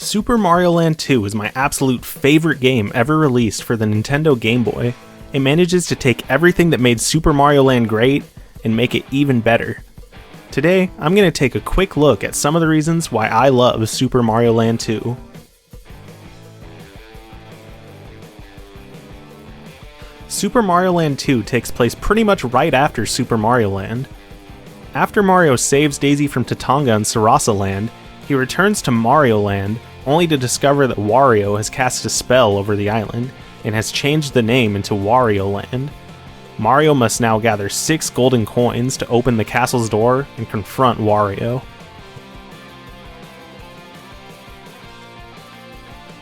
Super Mario Land 2 is my absolute favorite game ever released for the Nintendo Game Boy. It manages to take everything that made Super Mario Land great and make it even better. Today, I'm going to take a quick look at some of the reasons why I love Super Mario Land 2. Super Mario Land 2 takes place pretty much right after Super Mario Land. After Mario saves Daisy from Tatanga and Sarasa Land, he returns to Mario Land, only to discover that Wario has cast a spell over the island, and has changed the name into Wario Land. Mario must now gather 6 golden coins to open the castle's door and confront Wario.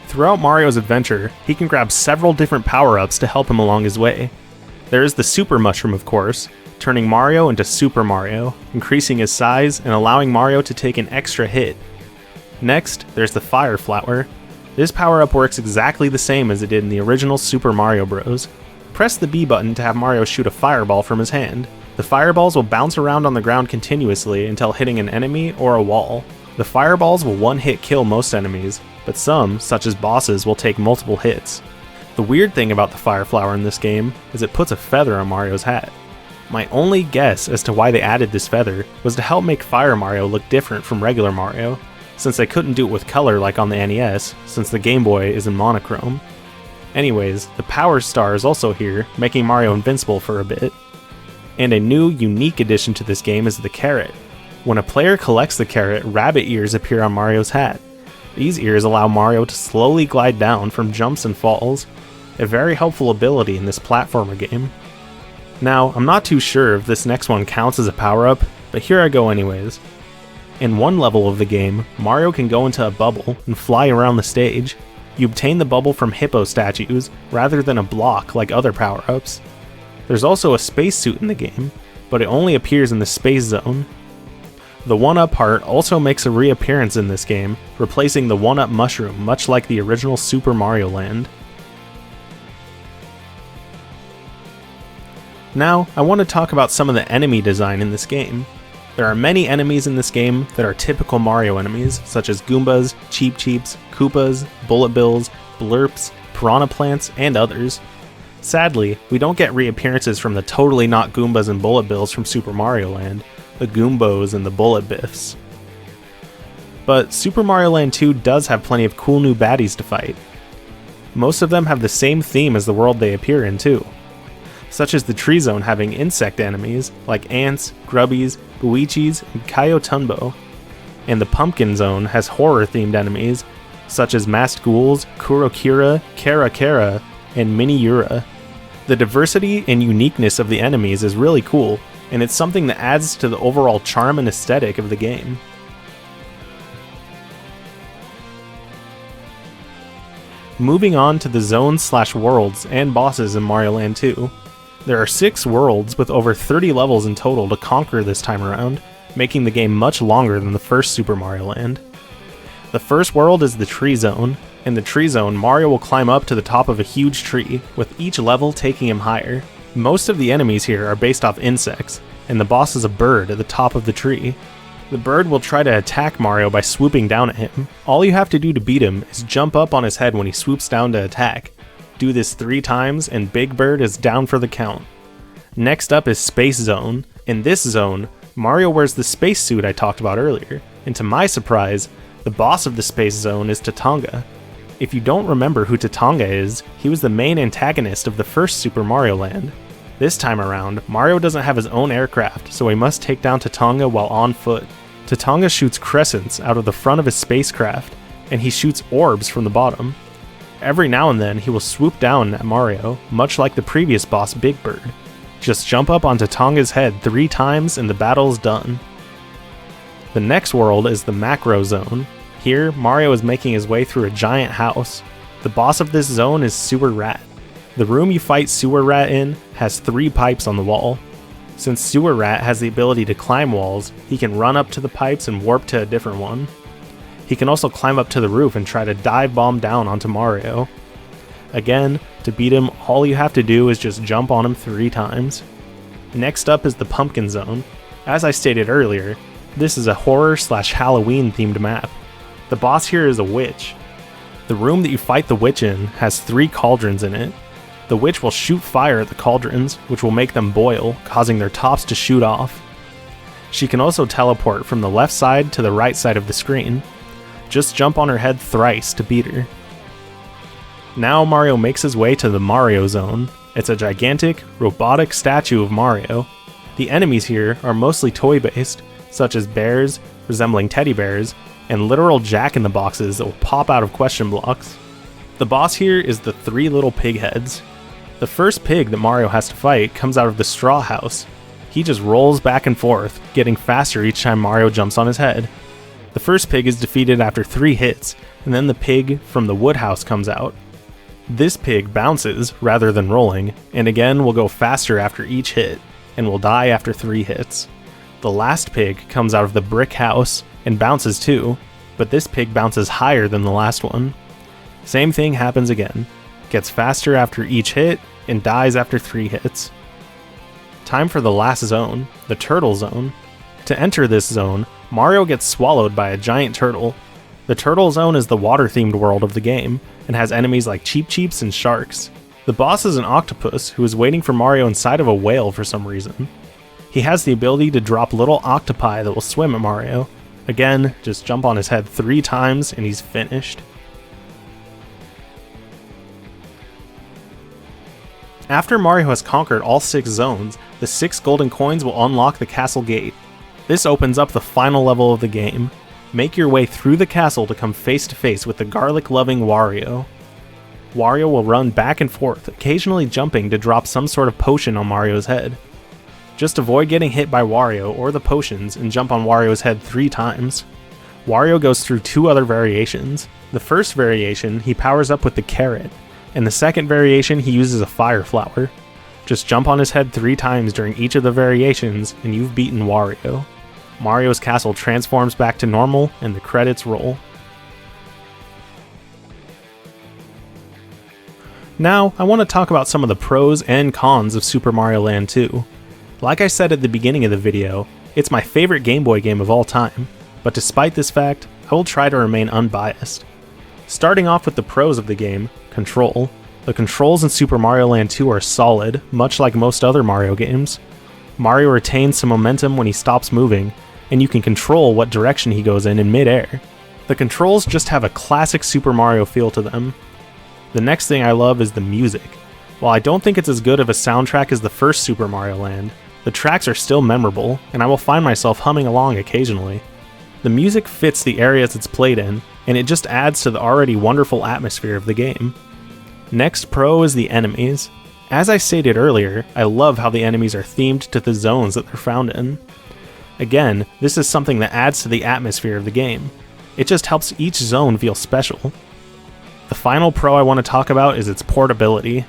Throughout Mario's adventure, he can grab several different power-ups to help him along his way. There is the Super Mushroom, of course, turning Mario into Super Mario, increasing his size and allowing Mario to take an extra hit. Next, there's the Fire Flower. This power-up works exactly the same as it did in the original Super Mario Bros. Press the B button to have Mario shoot a fireball from his hand. The fireballs will bounce around on the ground continuously until hitting an enemy or a wall. The fireballs will one-hit kill most enemies, but some, such as bosses, will take multiple hits. The weird thing about the Fire Flower in this game is it puts a feather on Mario's hat. My only guess as to why they added this feather was to help make Fire Mario look different from regular Mario, since they couldn't do it with color like on the NES, since the Game Boy is in monochrome. Anyways, the Power Star is also here, making Mario invincible for a bit. And a new, unique addition to this game is the carrot. When a player collects the carrot, rabbit ears appear on Mario's hat. These ears allow Mario to slowly glide down from jumps and falls, a very helpful ability in this platformer game. Now, I'm not too sure if this next one counts as a power-up, but here I go anyways. In one level of the game, Mario can go into a bubble and fly around the stage. You obtain the bubble from hippo statues, rather than a block like other power-ups. There's also a spacesuit in the game, but it only appears in the space zone. The 1-Up heart also makes a reappearance in this game, replacing the 1-Up mushroom much like the original Super Mario Land. Now, I want to talk about some of the enemy design in this game. There are many enemies in this game that are typical Mario enemies, such as Goombas, Cheep Cheeps, Koopas, Bullet Bills, Blurps, Piranha Plants, and others. Sadly, we don't get reappearances from the totally not Goombas and Bullet Bills from Super Mario Land, the Goombos and the Bullet Biffs. But Super Mario Land 2 does have plenty of cool new baddies to fight. Most of them have the same theme as the world they appear in too, such as the Tree Zone having insect enemies like ants, grubbies, buichis, and Kaiotunbo. And the Pumpkin Zone has horror-themed enemies such as masked ghouls, Kurokira, Kara Kara, and Miniura. The diversity and uniqueness of the enemies is really cool, and it's something that adds to the overall charm and aesthetic of the game. Moving on to the zones/worlds and bosses in Mario Land 2. There are 6 worlds with over 30 levels in total to conquer this time around, making the game much longer than the first Super Mario Land. The first world is the Tree Zone. In the Tree Zone, Mario will climb up to the top of a huge tree, with each level taking him higher. Most of the enemies here are based off insects, and the boss is a bird at the top of the tree. The bird will try to attack Mario by swooping down at him. All you have to do to beat him is jump up on his head when he swoops down to attack. Do this 3 times and Big Bird is down for the count. Next up is Space Zone. In this zone, Mario wears the spacesuit I talked about earlier, and to my surprise, the boss of the Space Zone is Tatanga. If you don't remember who Tatanga is, he was the main antagonist of the first Super Mario Land. This time around, Mario doesn't have his own aircraft, so he must take down Tatanga while on foot. Tatanga shoots crescents out of the front of his spacecraft, and he shoots orbs from the bottom. Every now and then, he will swoop down at Mario, much like the previous boss Big Bird. Just jump up on Tatanga's head 3 times and the battle is done. The next world is the Macro Zone. Here, Mario is making his way through a giant house. The boss of this zone is Sewer Rat. The room you fight Sewer Rat in has 3 pipes on the wall. Since Sewer Rat has the ability to climb walls, he can run up to the pipes and warp to a different one. He can also climb up to the roof and try to dive bomb down onto Mario. Again, to beat him, all you have to do is just jump on him 3 times. Next up is the Pumpkin Zone. As I stated earlier, this is a horror/Halloween themed map. The boss here is a witch. The room that you fight the witch in has 3 cauldrons in it. The witch will shoot fire at the cauldrons, which will make them boil, causing their tops to shoot off. She can also teleport from the left side to the right side of the screen. Just jump on her head thrice to beat her. Now Mario makes his way to the Mario Zone. It's a gigantic, robotic statue of Mario. The enemies here are mostly toy-based, such as bears, resembling teddy bears, and literal jack-in-the-boxes that will pop out of question blocks. The boss here is the 3 little pig heads. The first pig that Mario has to fight comes out of the straw house. He just rolls back and forth, getting faster each time Mario jumps on his head. The first pig is defeated after 3 hits, and then the pig from the wood house comes out. This pig bounces rather than rolling, and again will go faster after each hit, and will die after 3 hits. The last pig comes out of the brick house and bounces too, but this pig bounces higher than the last one. Same thing happens again, gets faster after each hit, and dies after 3 hits. Time for the last zone, the Turtle Zone. To enter this zone, Mario gets swallowed by a giant turtle. The Turtle Zone is the water-themed world of the game, and has enemies like Cheep Cheeps and sharks. The boss is an octopus who is waiting for Mario inside of a whale for some reason. He has the ability to drop little octopi that will swim at Mario. Again, just jump on his head 3 times and he's finished. After Mario has conquered all 6 zones, the 6 golden coins will unlock the castle gate. This opens up the final level of the game. Make your way through the castle to come face to face with the garlic-loving Wario. Wario will run back and forth, occasionally jumping to drop some sort of potion on Mario's head. Just avoid getting hit by Wario or the potions and jump on Wario's head 3 times. Wario goes through 2 other variations. The first variation, he powers up with the carrot, and the second variation, he uses a fire flower. Just jump on his head 3 times during each of the variations, and you've beaten Wario. Mario's castle transforms back to normal, and the credits roll. Now, I want to talk about some of the pros and cons of Super Mario Land 2. Like I said at the beginning of the video, it's my favorite Game Boy game of all time, but despite this fact, I will try to remain unbiased. Starting off with the pros of the game, control. The controls in Super Mario Land 2 are solid, much like most other Mario games. Mario retains some momentum when he stops moving, and you can control what direction he goes in mid-air. The controls just have a classic Super Mario feel to them. The next thing I love is the music. While I don't think it's as good of a soundtrack as the first Super Mario Land, the tracks are still memorable, and I will find myself humming along occasionally. The music fits the areas it's played in, and it just adds to the already wonderful atmosphere of the game. Next pro is the enemies. As I stated earlier, I love how the enemies are themed to the zones that they're found in. Again, this is something that adds to the atmosphere of the game. It just helps each zone feel special. The final pro I want to talk about is its portability.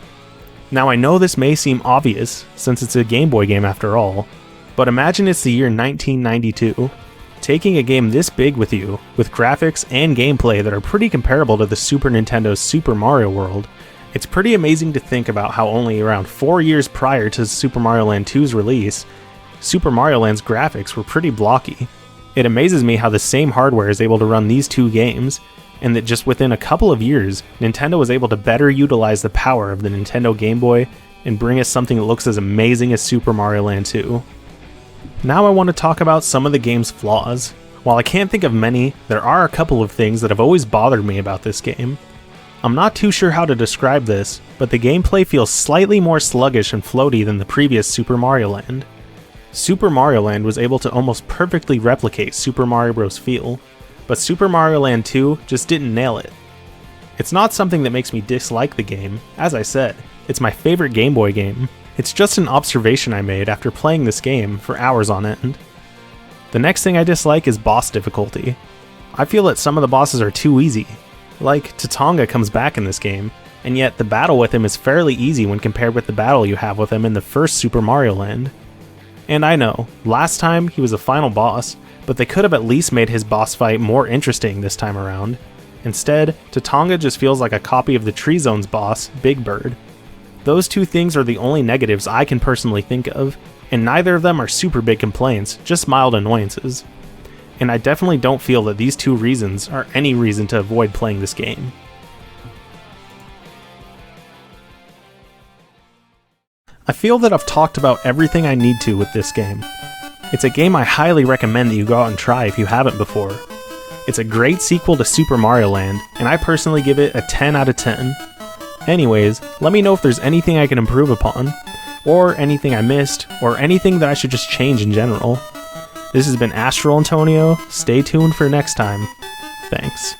Now I know this may seem obvious, since it's a Game Boy game after all, but imagine it's the year 1992. Taking a game this big with you, with graphics and gameplay that are pretty comparable to the Super Nintendo's Super Mario World, it's pretty amazing to think about how only around 4 years prior to Super Mario Land 2's release, Super Mario Land's graphics were pretty blocky. It amazes me how the same hardware is able to run these 2 games, and that just within a couple of years, Nintendo was able to better utilize the power of the Nintendo Game Boy and bring us something that looks as amazing as Super Mario Land 2. Now I want to talk about some of the game's flaws. While I can't think of many, there are a couple of things that have always bothered me about this game. I'm not too sure how to describe this, but the gameplay feels slightly more sluggish and floaty than the previous Super Mario Land. Super Mario Land was able to almost perfectly replicate Super Mario Bros. Feel, but Super Mario Land 2 just didn't nail it. It's not something that makes me dislike the game. As I said, it's my favorite Game Boy game. It's just an observation I made after playing this game for hours on end. The next thing I dislike is boss difficulty. I feel that some of the bosses are too easy. Like, Tatonga comes back in this game, and yet the battle with him is fairly easy when compared with the battle you have with him in the first Super Mario Land. And I know, last time he was a final boss, but they could have at least made his boss fight more interesting this time around. Instead, Tatonga just feels like a copy of the Tree Zone's boss, Big Bird. Those 2 things are the only negatives I can personally think of, and neither of them are super big complaints, just mild annoyances. and I definitely don't feel that these two reasons are any reason to avoid playing this game. I feel that I've talked about everything I need to with this game. It's a game I highly recommend that you go out and try if you haven't before. It's a great sequel to Super Mario Land, and I personally give it a 10 out of 10. Anyways, let me know if there's anything I can improve upon, or anything I missed, or anything that I should just change in general. This has been Astral Antonio. Stay tuned for next time. Thanks.